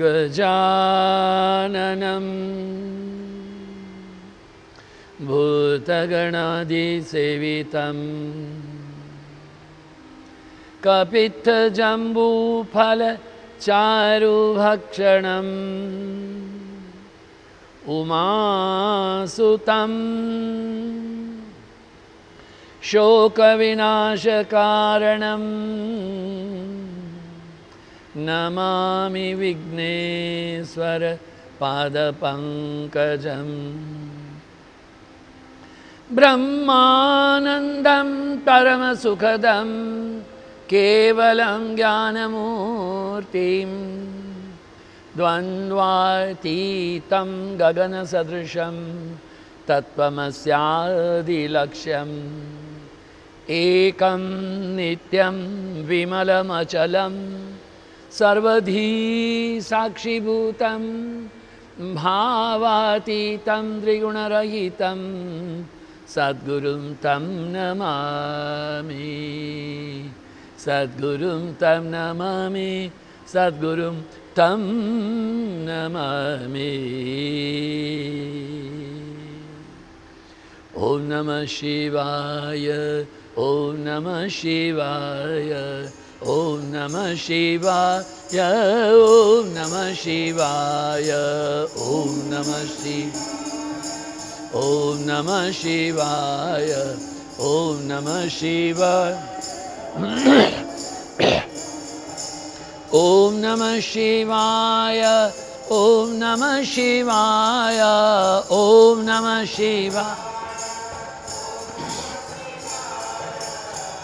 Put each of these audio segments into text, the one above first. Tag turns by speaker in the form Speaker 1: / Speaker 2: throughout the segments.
Speaker 1: गजाननं भूतगणादिसेवितं कपित्थजम्बूफलचारुभक्षणम् उमासुतं शोकविनाशकारणं नमामि विघ्नेश्वर पादपङ्कजं ब्रह्मानन्दं परमसुखदं केवलं ज्ञानमूर्तिं द्वन्द्वातीतं गगनसदृशं तत्त्वमस्यादिलक्ष्यम् एकं नित्यं विमलमचलं सर्वधी साक्षिभूतं भावातीतं त्रिगुणरहितं सद्गुरुं तं नमामि सद्गुरुं तं नमामि सद्गुरुं तं नमामि। ओम नमः शिवाय ओम नमः शिवाय ओम नमः शिवाय ओम नमः शिवाय ओम नमः शिवाय ओम नमः शिवाय ओम नमः शिवाय ओम नमः शिवाय ओम नमः शिवाय ओम नमः शिवाय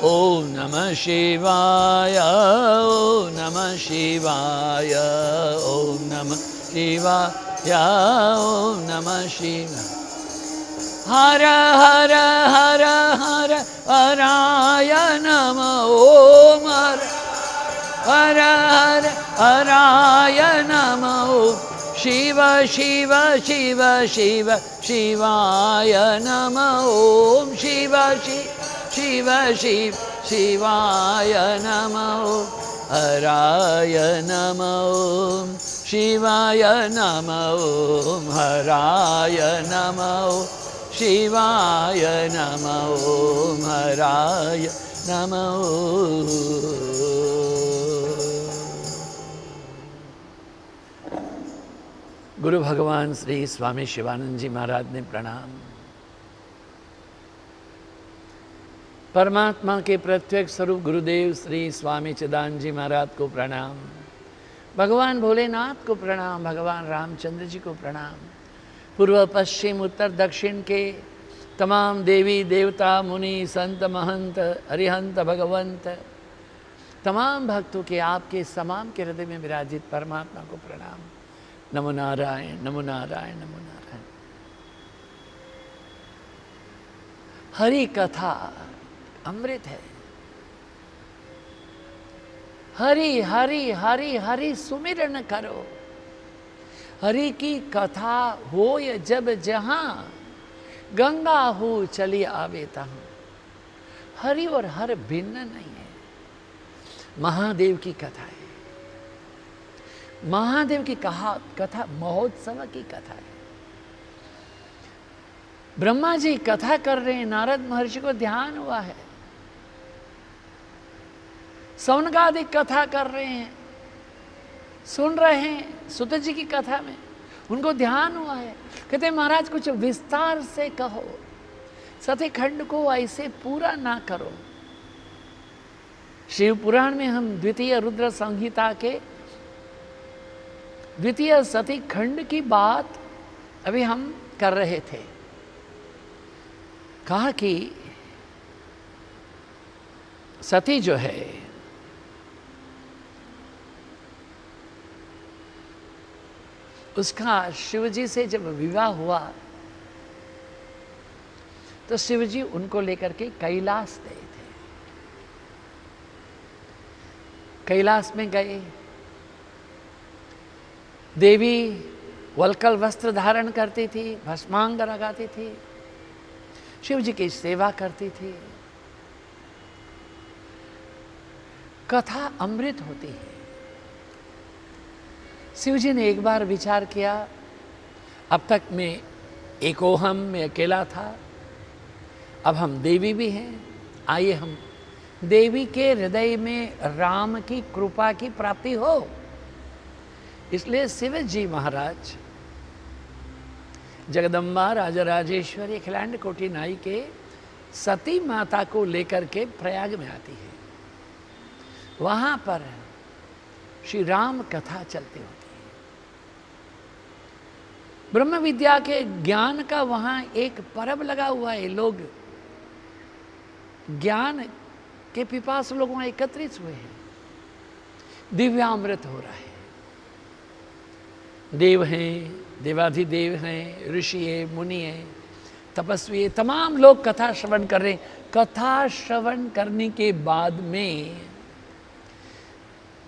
Speaker 1: ओम नमः शिवाय ओम नमः शिवाय ओम नमः शिवाय ओम नमः शिवाय हर हर हर हर हराय नमः ओम हर हर हराय नमः शिव शिव शिव शिव शिवाय नमः ओम शिव शिव शिव शिवाय नमः हराय नमः शिवाय नमः हराय नमः शिवाय नमः हराय नमः। गुरु भगवान श्री स्वामी शिवानंद जी महाराज ने प्रणाम। परमात्मा के प्रत्यक्ष स्वरूप गुरुदेव श्री स्वामी चिदानंद जी महाराज को प्रणाम। भगवान भोलेनाथ को प्रणाम। भगवान रामचंद्र जी को प्रणाम। पूर्व पश्चिम उत्तर दक्षिण के तमाम देवी देवता मुनि संत महंत अरिहंत भगवंत तमाम भक्तों के आपके समाम के हृदय में विराजित परमात्मा को प्रणाम। नमो नारायण नमो नारायण नमो नारायण। हरि कथा अमृत है। हरि हरि हरि हरि सुमिरन करो। हरि की कथा हो जब जहां गंगा हो चली आवे तहां। हरि और हर भिन्न नहीं है। महादेव की कथा है। महादेव की कथा महोत्सव की कथा है। ब्रह्मा जी कथा कर रहे हैं। नारद महर्षि को ध्यान हुआ है। सौनकादिक कथा कर रहे हैं, सुन रहे हैं सुत जी की कथा में। उनको ध्यान हुआ है। कहते महाराज कुछ विस्तार से कहो, सती खंड को ऐसे पूरा ना करो। शिव पुराण में हम द्वितीय रुद्र संहिता के द्वितीय सती खंड की बात अभी हम कर रहे थे। कहा कि सती जो है उसका शिवजी से जब विवाह हुआ तो शिवजी उनको लेकर के कैलाश गए थे। कैलाश में गए। देवी वल्कल वस्त्र धारण करती थी, भस्मांग लगाती थी, शिव जी की सेवा करती थी। कथा अमृत होती है। शिव जी ने एक बार विचार किया, अब तक मैं एकोहम में अकेला था, अब हम देवी भी हैं, आइए हम देवी के हृदय में राम की कृपा की प्राप्ति हो। इसलिए शिव जी महाराज जगदम्बा राजराजेश्वरी अखिलांड कोटि नाई के सती माता को लेकर के प्रयाग में आती है। वहां पर श्री राम कथा चलती होती है। ब्रह्म विद्या के ज्ञान का वहां एक पर्व लगा हुआ है। लोग ज्ञान के पिपासु लोग वहां एकत्रित हुए हैं। दिव्यामृत हो रहा है। देव हैं, देवाधिदेव हैं, ऋषि है, मुनि है, तपस्वी है, तमाम लोग कथा श्रवण कर रहे हैं। कथा श्रवण करने के बाद में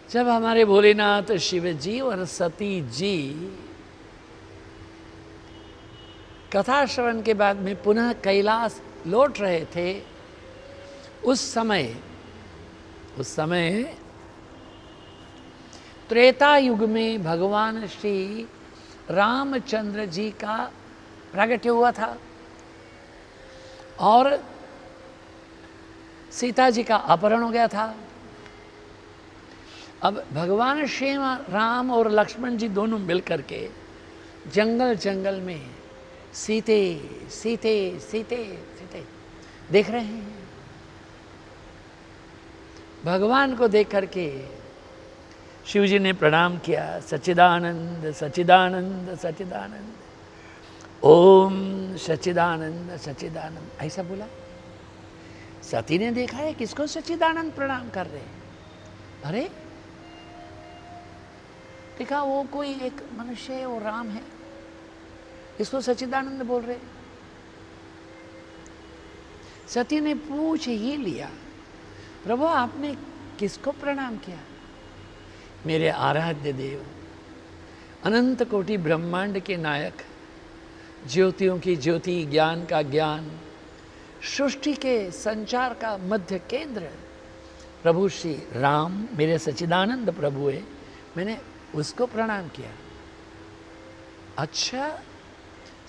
Speaker 1: जब हमारे भोलेनाथ शिव जी और सती जी कथा श्रवण के बाद में पुनः कैलाश लौट रहे थे, उस समय त्रेता युग में भगवान श्री रामचंद्र जी का प्रागट्य हुआ था और सीता जी का अपहरण हो गया था। अब भगवान श्री राम और लक्ष्मण जी दोनों मिलकर के जंगल में सीते सीते सीते सीते देख रहे हैं। भगवान को देख करके शिव जी ने प्रणाम किया, सच्चिदानंद सच्चिदानंद सच्चिदानंद, ओम सच्चिदानंद सच्चिदानंद, ऐसा बोला। सती ने देखा है किसको सच्चिदानंद प्रणाम कर रहे हैं। अरे देखा वो कोई एक मनुष्य है, वो राम है, इसको सच्चिदानंद बोल रहे। सती ने पूछ ही लिया, प्रभु आपने किसको प्रणाम किया? मेरे आराध्य देव, अनंत कोटि ब्रह्मांड के नायक, ज्योतियों की ज्योति, ज्ञान का ज्ञान, सृष्टि के संचार का मध्य केंद्र प्रभु श्री राम मेरे सच्चिदानंद प्रभु है, मैंने उसको प्रणाम किया। अच्छा,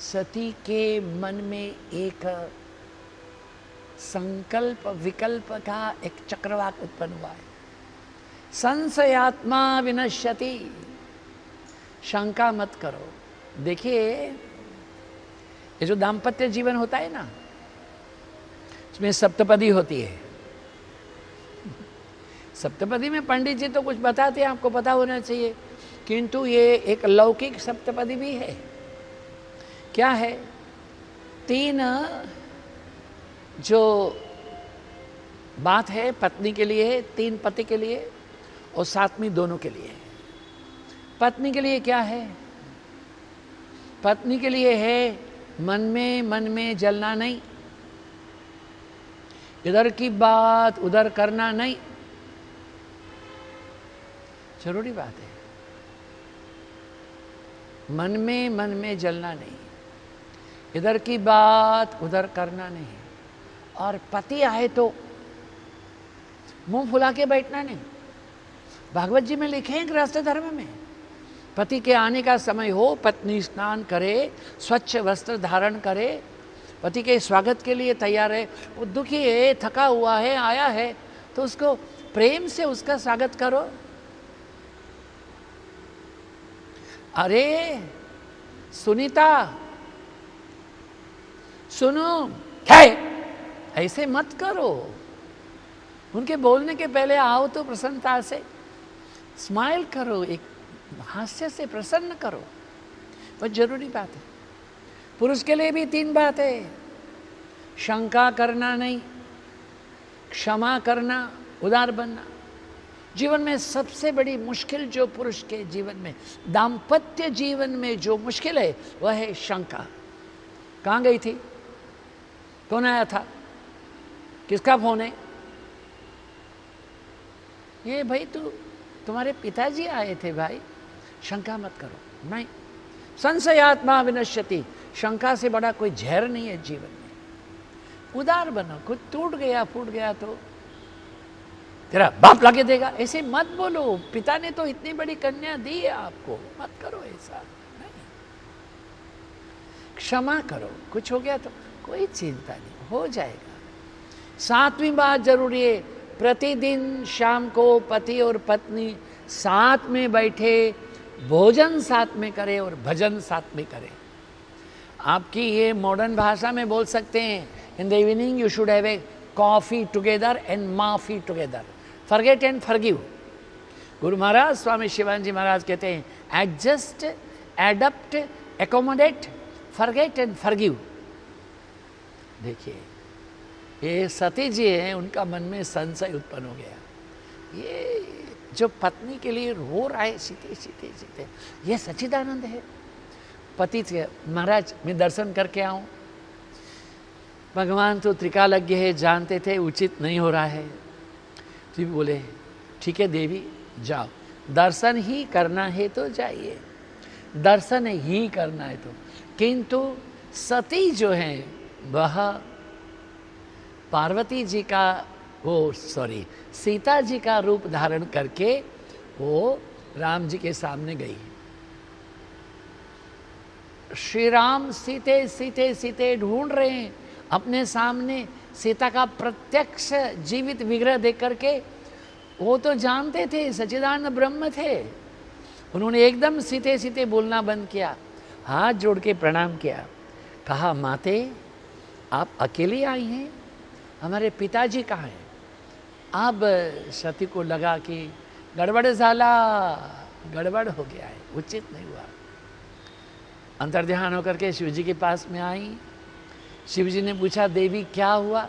Speaker 1: सती के मन में एक संकल्प विकल्प का एक चक्रवाक उत्पन्न हुआ है। संशयात्मा विनश्यति, शंका मत करो। देखिए, ये जो दाम्पत्य जीवन होता है ना, इसमें सप्तपदी होती है। सप्तपदी में पंडित जी तो कुछ बताते हैं, आपको पता होना चाहिए, किंतु ये एक लौकिक सप्तपदी भी है। क्या है? 3 जो बात है पत्नी के लिए, 3 पति के लिए और 7वीं दोनों के लिए। पत्नी के लिए क्या है? पत्नी के लिए है मन में जलना नहीं, इधर की बात उधर करना नहीं। जरूरी बात है। मन में जलना नहीं, इधर की बात उधर करना नहीं। और पति आए तो मुंह फुला के बैठना नहीं। भागवत जी में लिखे हैं गृहस्थ धर्म में, पति के आने का समय हो, पत्नी स्नान करे, स्वच्छ वस्त्र धारण करे, पति के स्वागत के लिए तैयार है। वो दुखी है, थका हुआ है, आया है, तो उसको प्रेम से उसका स्वागत करो। अरे सुनीता सुनो, क्या है? ऐसे मत करो। उनके बोलने के पहले आओ तो प्रसन्नता से स्माइल करो, एक हास्य से प्रसन्न करो। बहुत जरूरी बात है। पुरुष के लिए भी 3 बात है। शंका करना नहीं, क्षमा करना, उदार बनना। जीवन में सबसे बड़ी मुश्किल जो पुरुष के जीवन में, दाम्पत्य जीवन में जो मुश्किल है वह है शंका। कहाँ गई थी? कौन आया था? किसका फोन है? ये भाई तुम्हारे पिताजी आए थे भाई, शंका मत करो। नहीं, संशयात्मा विनश्यति, शंका से बड़ा कोई जहर नहीं है जीवन में। उदार बनो। कुछ टूट गया फूट गया तो तेरा बाप लाके देगा, ऐसे मत बोलो। पिता ने तो इतनी बड़ी कन्या दी है आपको, मत करो ऐसा। नहीं, क्षमा करो, कुछ हो गया तो कोई चिंता नहीं, हो जाएगा। सातवीं बात जरूरी है, प्रतिदिन शाम को पति और पत्नी साथ में बैठे, भोजन साथ में करें और भजन साथ में करें। आपकी ये मॉडर्न भाषा में बोल सकते हैं, in the evening you should have a coffee together and माफी टुगेदर, फॉरगेट एंड फॉरगिव। गुरु महाराज स्वामी शिवानंद महाराज कहते हैं, adjust, adapt, accommodate, forget and forgive. देखिए, ये सती जी हैं, उनका मन में संशय उत्पन्न हो गया, ये जो पत्नी के लिए रो रहा है सीते सीते सीते, ये सच्चिदानंद है। पति से, महाराज मैं दर्शन करके आऊं। भगवान तो त्रिकालज्ञ है, जानते थे उचित नहीं हो रहा है। तो बोले ठीक है देवी जाओ, दर्शन ही करना है तो जाइए, दर्शन ही करना है तो। किंतु सती जो है वह पार्वती जी का सीता जी का रूप धारण करके वो राम जी के सामने गई। श्री राम सीते सीते सीते ढूंढ रहे हैं अपने सामने सीता का प्रत्यक्ष जीवित विग्रह देख करके। वो तो जानते थे सच्चिदानंद ब्रह्म थे। उन्होंने एकदम सीते सीते बोलना बंद किया, हाथ जोड़ के प्रणाम किया, कहा माते आप अकेली आई हैं, हमारे पिताजी कहाँ हैं? अब सती को लगा कि गड़बड़ झाला, गड़बड़ हो गया है, उचित नहीं हुआ। अंतर्ध्यान होकर के शिव जी के पास में आई। शिव जी ने पूछा देवी क्या हुआ?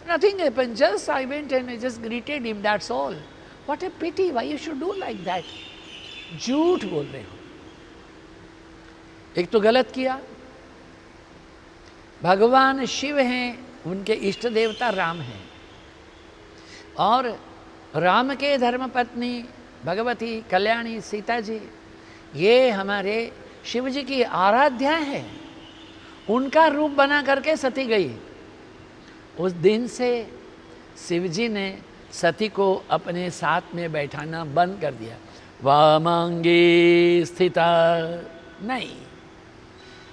Speaker 1: Nothing happened, just I went and I just greeted him, that's all. What a pity, why you should do like that? झूठ बोल रहे हो। एक तो गलत किया, भगवान शिव हैं, उनके इष्ट देवता राम हैं, और राम के धर्म पत्नी भगवती कल्याणी सीता जी, ये हमारे शिव जी की आराध्या है। उनका रूप बना करके सती गई। उस दिन से शिव जी ने सती को अपने साथ में बैठाना बंद कर दिया। वामांगी स्थिता नहीं,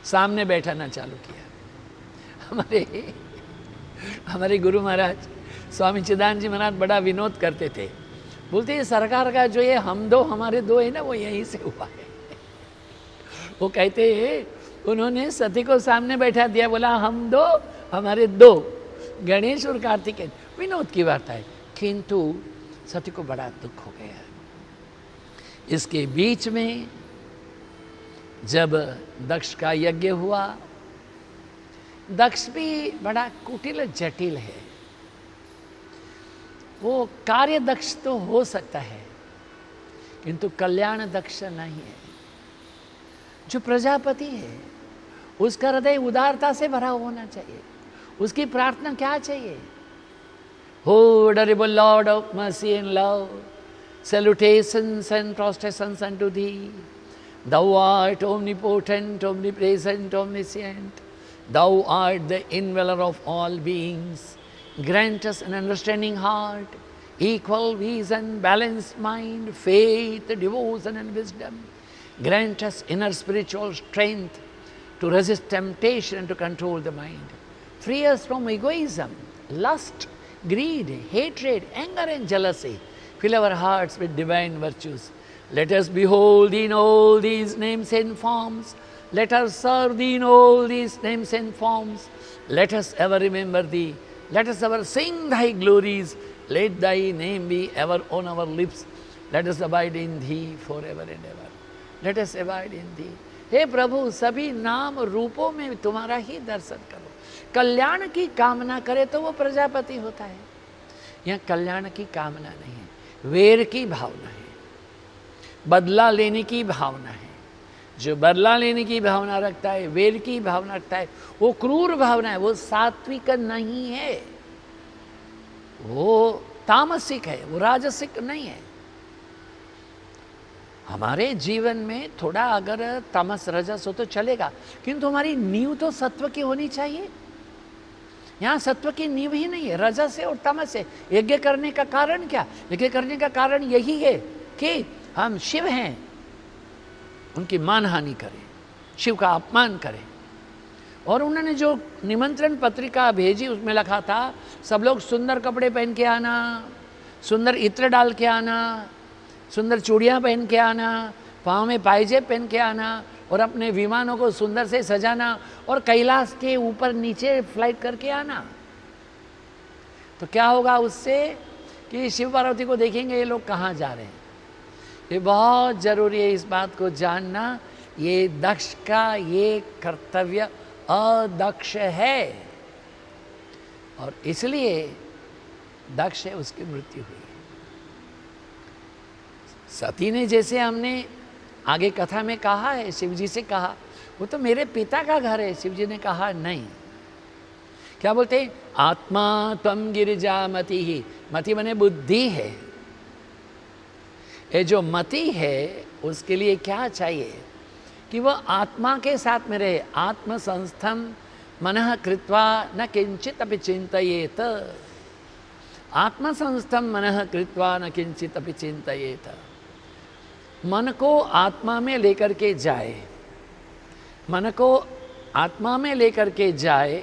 Speaker 1: सामने बैठाना चालू किया। हमारे गुरु महाराज स्वामी चिदानंद जी महाराज बड़ा विनोद करते थे, बोलते हैं सरकार का जो ये हम दो हमारे दो है ना, वो यहीं से हुआ है। वो कहते हैं उन्होंने सती को सामने बैठा दिया, बोला हम दो हमारे दो, गणेश और कार्तिकेय, विनोद की बात है। किंतु सती को बड़ा दुख हो गया। इसके बीच में जब दक्ष का यज्ञ हुआ, दक्ष भी बड़ा कुटिल जटिल है। वो कार्य दक्ष तो हो सकता है किंतु कल्याण दक्ष नहीं है। जो प्रजापति है उसका हृदय उदारता से भरा होना चाहिए। उसकी प्रार्थना क्या चाहिए? O adorable lord of mercy and love, salutations and prostrations unto thee. Thou art omnipotent, omnipresent, omniscient. Thou art the indweller of all beings. Grant us an understanding heart, equal vision, balanced mind, faith, devotion and wisdom. Grant us inner spiritual strength to resist temptation and to control the mind. Free us from egoism, lust, greed, hatred, anger and jealousy. Fill our hearts with divine virtues. Let us behold thee in all these names and forms. Let us serve thee in all these names and forms. Let us ever remember thee. Let us ever sing thy glories. Let thy name be ever on our lips. Let us abide in thee forever and ever. Let us abide in thee. हे प्रभु, सभी नाम रूपों में तुम्हारा ही दर्शन करो। कल्याण की कामना करे तो वो प्रजापति होता है। यहाँ कल्याण की कामना नहीं है, वेर की भावना है, बदला लेने की भावना है। जो बदला लेने की भावना रखता है, वेर की भावना रखता है, वो क्रूर भावना है, वो सात्विक नहीं है, वो तामसिक है, वो राजसिक नहीं है। हमारे जीवन में थोड़ा अगर तमस रजस हो तो चलेगा, किंतु हमारी नींव तो सत्व की होनी चाहिए। यहाँ सत्व की नींव ही नहीं है, रजस है और तमस है। यज्ञ करने का कारण क्या? यज्ञ करने का कारण यही है कि हम शिव हैं, उनकी मानहानि करें, शिव का अपमान करें। और उन्होंने जो निमंत्रण पत्रिका भेजी उसमें लिखा था सब लोग सुंदर कपड़े पहन के आना, सुंदर इत्र डाल के आना, सुंदर चूड़ियाँ पहन के आना, पाँव में पायजेब पहन के आना और अपने विमानों को सुंदर से सजाना और कैलाश के ऊपर नीचे फ्लाइट करके आना। तो क्या होगा उससे कि शिव पार्वती को देखेंगे ये लोग कहाँ जा रहे हैं। ये बहुत जरूरी है इस बात को जानना, ये दक्ष का ये कर्तव्य अदक्ष है और इसलिए दक्ष है उसकी मृत्यु हुई। सती ने, जैसे हमने आगे कथा में कहा है, शिव जी से कहा वो तो मेरे पिता का घर है। शिव जी ने कहा नहीं, क्या बोलते हैं, आत्मा त्वं गिरिजा मति ही। मति माने बुद्धि है। ये जो मति है उसके लिए क्या चाहिए कि वह आत्मा के साथ में रहे। आत्म संस्थम मनः कृत्वा न किंचित अपि चिंतयेत। आत्म संस्थम मनः कृत्वा न किंचित अपि चिंतयेत। मन को आत्मा में लेकर के जाए, मन को आत्मा में लेकर के जाए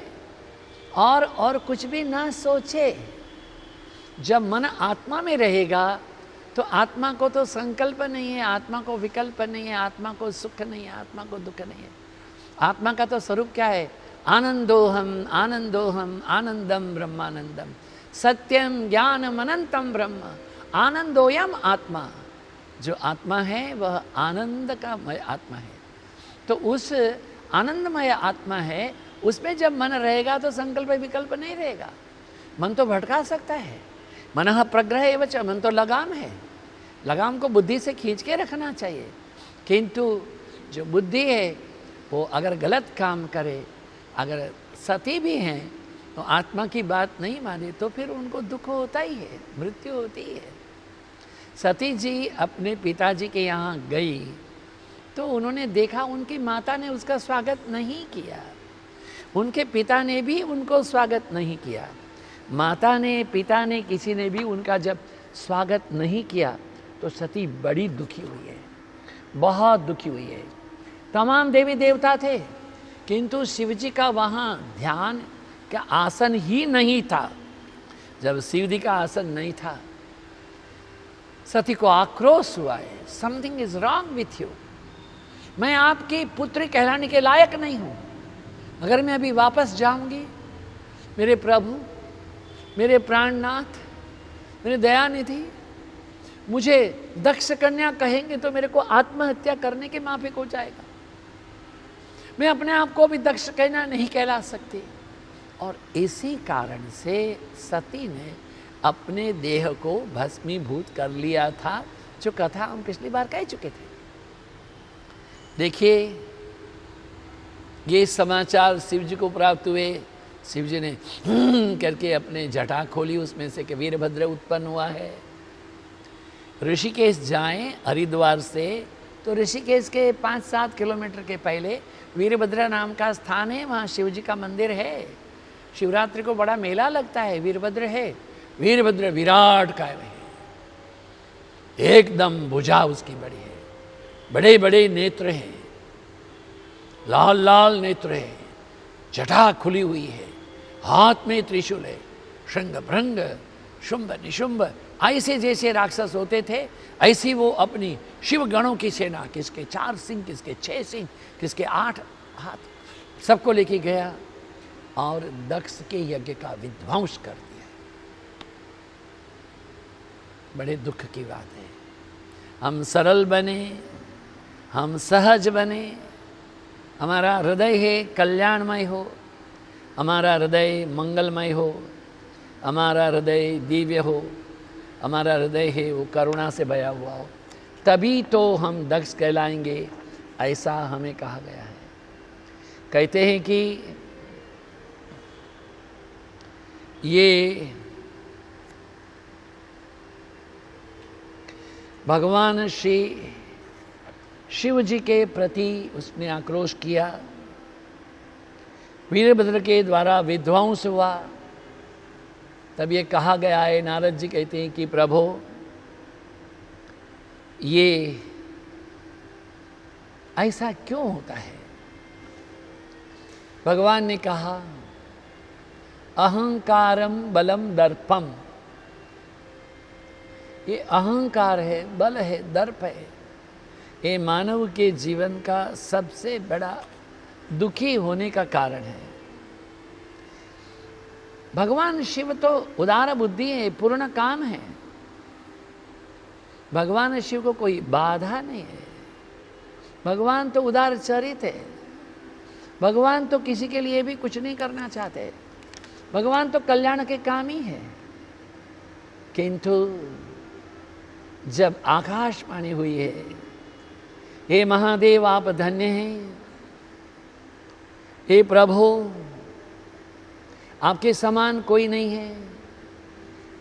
Speaker 1: और कुछ भी ना सोचे। जब मन आत्मा में रहेगा तो आत्मा को तो संकल्प नहीं है, आत्मा को विकल्प नहीं है, आत्मा को सुख नहीं है, आत्मा को दुख नहीं है। आत्मा का तो स्वरूप क्या है, आनंदोहम आनंदोहम आनंदम ब्रह्मानंदम सत्यम ज्ञानम अनंतम ब्रह्म आनंदोयम आत्मा। जो आत्मा है वह आनंद का मय आत्मा है। तो उस आनंदमय आत्मा है, उसमें जब मन रहेगा तो संकल्प विकल्प नहीं रहेगा। मन तो भटका सकता है, मनः प्रग्रह एवं च, मन तो लगाम है, लगाम को बुद्धि से खींच के रखना चाहिए। किंतु जो बुद्धि है वो अगर गलत काम करे, अगर सती भी हैं तो आत्मा की बात नहीं माने तो फिर उनको दुख होता ही है, मृत्यु होती है। सती जी अपने पिताजी के यहाँ गई तो उन्होंने देखा उनकी माता ने उसका स्वागत नहीं किया, उनके पिता ने भी उनको स्वागत नहीं किया। माता ने, पिता ने, किसी ने भी उनका जब स्वागत नहीं किया तो सती बड़ी दुखी हुई है, बहुत दुखी हुई है। तमाम देवी देवता थे किंतु शिव जी का वहाँ ध्यान का आसन ही नहीं था। जब शिव जी का आसन नहीं था सती को आक्रोश हुआ है, something is wrong with you, मैं आपकी पुत्री कहलाने के लायक नहीं हूँ। अगर मैं अभी वापस जाऊंगी, मेरे प्रभु, मेरे प्राणनाथ, मेरे दयानिधि मुझे दक्ष कन्या कहेंगे तो मेरे को आत्महत्या करने के माफिक हो जाएगा। मैं अपने आप को भी दक्ष कहना नहीं कहला सकती। और इसी कारण से सती ने अपने देह को भस्मीभूत कर लिया था, जो कथा हम पिछली बार कह चुके थे। देखिए ये समाचार शिव जी को प्राप्त हुए। शिव जी ने करके अपने जटा खोली, उसमें से कि वीरभद्र उत्पन्न हुआ है। ऋषिकेश जाएं हरिद्वार से तो ऋषिकेश के 5-7 किलोमीटर के पहले वीरभद्र नाम का स्थान है, वहाँ शिव जी का मंदिर है। शिवरात्रि को बड़ा मेला लगता है, वीरभद्र है। वीरभद्र विराट काय है, एकदम भुजा उसकी बड़ी है, बड़े बड़े नेत्र हैं, लाल लाल नेत्र है, जटा खुली हुई है, हाथ में त्रिशूल है, शृंग भृंग शुंभ निशुंभ ऐसे जैसे राक्षस होते थे ऐसी वो अपनी शिव गणों की सेना, किसके 4 सिंह, किसके 6 सिंह, किसके 8 हाथ, सबको लेके गया और दक्ष के यज्ञ का विध्वंस कर दिया। बड़े दुख की बात है। हम सरल बने, हम सहज बने, हमारा हृदय है कल्याणमय हो, हमारा हृदय मंगलमय हो, हमारा हृदय दिव्य हो, हमारा हृदय है वो करुणा से भया हुआ हो, तभी तो हम दक्ष कहलाएंगे, ऐसा हमें कहा गया है। कहते हैं कि ये भगवान श्री शिव जी के प्रति उसने आक्रोश किया वीरभद्र के द्वारा विध्वंस हुआ। तब ये कहा गया है, नारद जी कहते हैं कि प्रभु ये ऐसा क्यों होता है? भगवान ने कहा अहंकारम बलम दर्पम, ये अहंकार है, बल है, दर्प है, ये मानव के जीवन का सबसे बड़ा दुखी होने का कारण है। भगवान शिव तो उदार बुद्धि है, पूर्ण काम है। भगवान शिव को कोई बाधा नहीं है। भगवान तो उदार चरित है। भगवान तो किसी के लिए भी कुछ नहीं करना चाहते। भगवान तो कल्याण के काम ही है। किंतु जब आकाशवाणी हुई है, हे महादेव आप धन्य हैं, हे प्रभु आपके समान कोई नहीं है,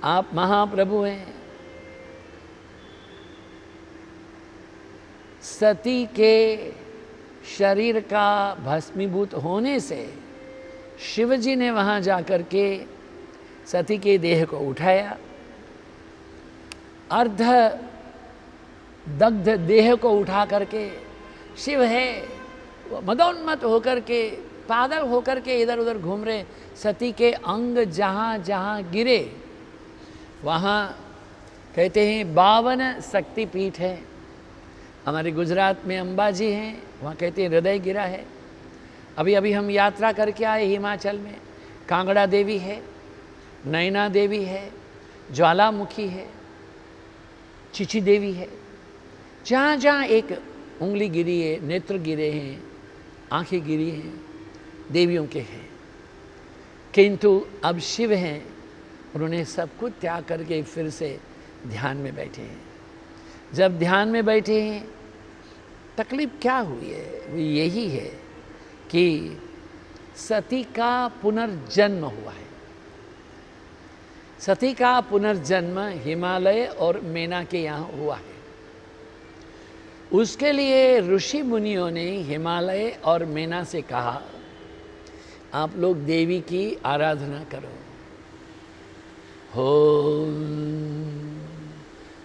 Speaker 1: आप महाप्रभु हैं। सती के शरीर का भस्मीभूत होने से शिवजी ने वहां जाकर के सती के देह को उठाया, अर्ध दग्ध देह को उठा करके, शिव है वो मदोन्मत्त होकर के, पागल होकर के इधर उधर घूम रहे। सती के अंग जहाँ जहाँ गिरे वहाँ कहते हैं 52 शक्तिपीठ है। हमारे गुजरात में अंबाजी हैं, वहाँ कहते हैं हृदय गिरा है। अभी अभी हम यात्रा करके आए हिमाचल में, कांगड़ा देवी है, नैना देवी है, ज्वालामुखी है, चिची देवी है। जहाँ जहाँ एक उंगली गिरी है, नेत्र गिरे हैं, आंखें गिरी हैं, देवियों के हैं। किंतु अब शिव हैं, उन्होंने सब कुछ त्याग करके फिर से ध्यान में बैठे हैं। जब ध्यान में बैठे हैं, तकलीफ क्या हुई है? वो यही है कि सती का पुनर्जन्म हुआ है। सती का पुनर्जन्म हिमालय और मेना के यहाँ हुआ है। उसके लिए ऋषि मुनियों ने हिमालय और मेना से कहा, आप लोग देवी की आराधना करो। ओम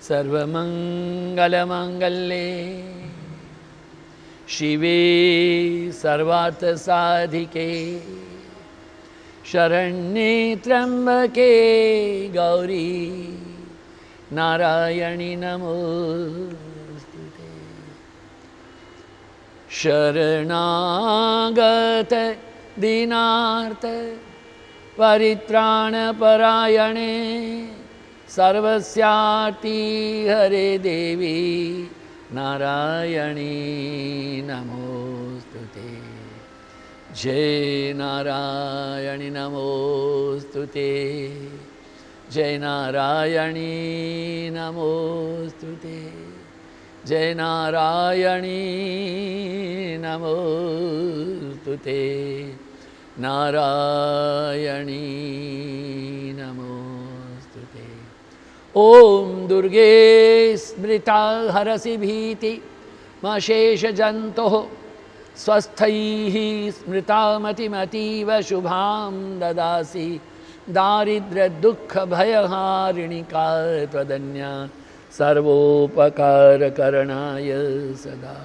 Speaker 1: सर्वमंगल मांगल्ये शिवे सर्वार्थ साधिके शरण्ये त्र्यंबके गौरी नारायणी नमोस्तुते। शरणागत दीनार्थ परित्राण परायणे सर्वस्यार्ति हरे देवी नारायणी नमोस्तुते। जय नारायणी नमोस्तुते, जय नारायणी नमोस्तुते, जय नारायणी नमोस्तुते, नारायणी नमोस्तुते। ओम दुर्गे स्मृता हरसि भीति मशेष जंतुः स्वस्थैः स्मृता मतिमतीव शुभां ददासि दारिद्र्य दुःख भयहारिणिका त्वदन्या सर्वोपकार करणाय सदा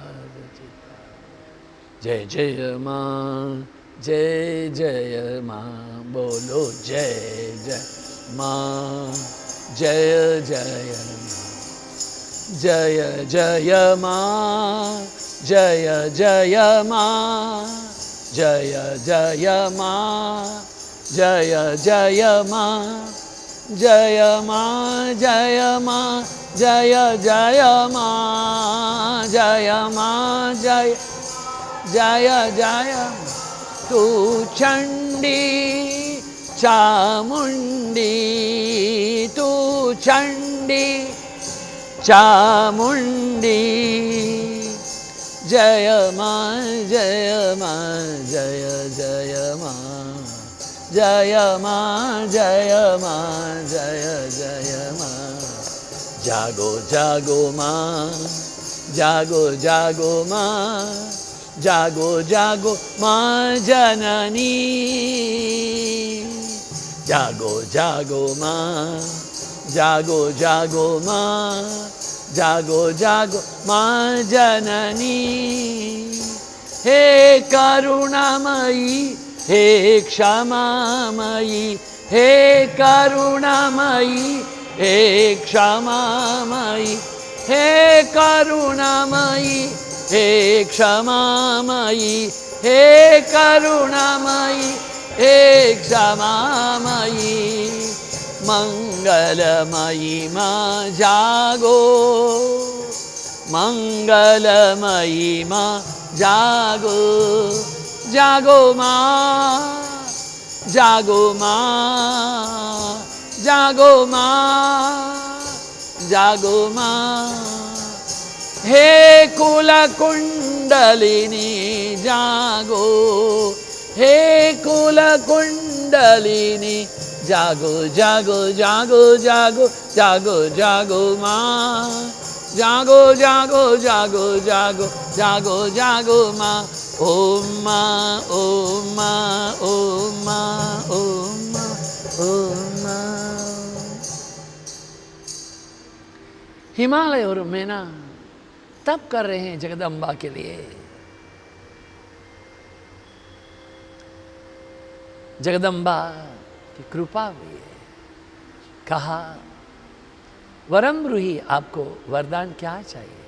Speaker 1: चित्ता। जय जय माँ, जय जय माँ, बोलो जय जय माँ, जय जय माँ, जय जय माँ, जय जय माँ, जय जय माँ, जय जय माँ, जय माँ, जय माँ, जय जय माँ, जय माँ, जय जय जय। तू चंडी चामुंडी, तू चंडी चामुंडी, जय माँ, जय माँ, जय जय माँ, जय माँ, जय माँ, जय जय माँ। जागो जागो माँ, जागो जागो माँ, जागो जागो माँ जननी, जागो जागो माँ, जागो जागो माँ, जागो जागो माँ जननी। हे करुणामयी, हे क्षमामयी, हे करुणामयी, हे क्षमामयी, हे करुणामयी, हे क्षमामयी, हे करुणामयी, हे क्षमामयी। मंगलमयी माँ जागो, मंगलमयी माँ जागो, जागो माँ, जागो माँ, जागो माँ, जागो माँ। हे कुल कुंडलिनी जागो, हे कुल कुंडलिनी जागो, जागो जागो जागो, जागो जागो माँ, जागो जागो जागो जागो, जागो जागो माँ। ओम माँ, ओम माँ, ओम माँ, ओम माँ, ओम माँ। हिमालय और मैना तप कर रहे हैं जगदम्बा के लिए। जगदम्बा की कृपा हुई है। कहा वरम ब्रूहि, आपको वरदान क्या चाहिए?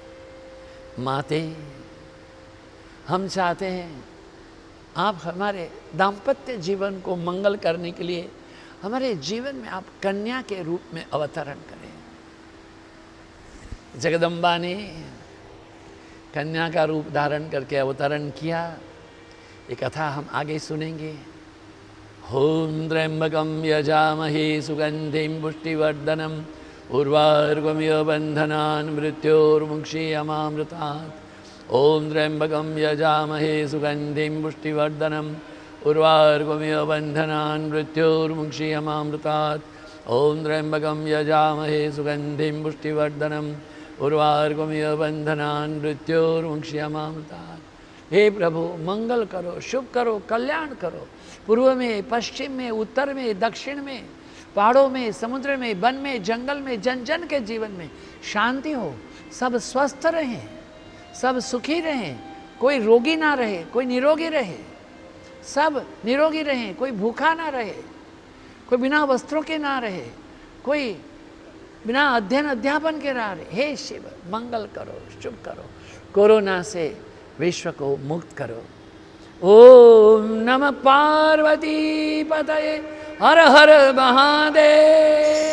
Speaker 1: माते, हम चाहते हैं आप हमारे दाम्पत्य जीवन को मंगल करने के लिए हमारे जीवन में आप कन्या के रूप में अवतरण करें। जगदम्बा ने कन्या का रूप धारण करके अवतरण किया। ये कथा हम आगे सुनेंगे। ओम त्र्यंबकम यजामहे सुगंधिं पुष्टिवर्धनम उर्वारुकमिव बंधनान् मृत्योर्मुक्षीयमामृतात्। ओम त्र्यंबकम यजामहे सुगंधिं पुष्टिवर्धनम उर्वारुकमिव बंधनान् मृत्योर्मुक्षीयमामृतात्। ओम त्र्यंबकम यजामहे सुगंधिं पुष्टिवर्धनम उर्वारुकमिव बंधनान् मृत्योर्मुक्षीयमामृतात्। हे प्रभु, मंगल करो, शुभ करो, कल्याण करो। पूर्व में, पश्चिम में, उत्तर में, दक्षिण में, पहाड़ों में, समुद्र में, वन में, जंगल में, जन जन के जीवन में शांति हो। सब स्वस्थ रहें, सब सुखी रहें, कोई रोगी ना रहे, कोई निरोगी रहे, सब निरोगी रहें, कोई भूखा ना रहे, कोई बिना वस्त्रों के ना रहे, कोई बिना अध्ययन अध्यापन के ना रहे। हे शिव, मंगल करो, शुभ करो, कोरोना से विश्व को मुक्त करो। ओम नमः पार्वती पतये, हर हर महादेव।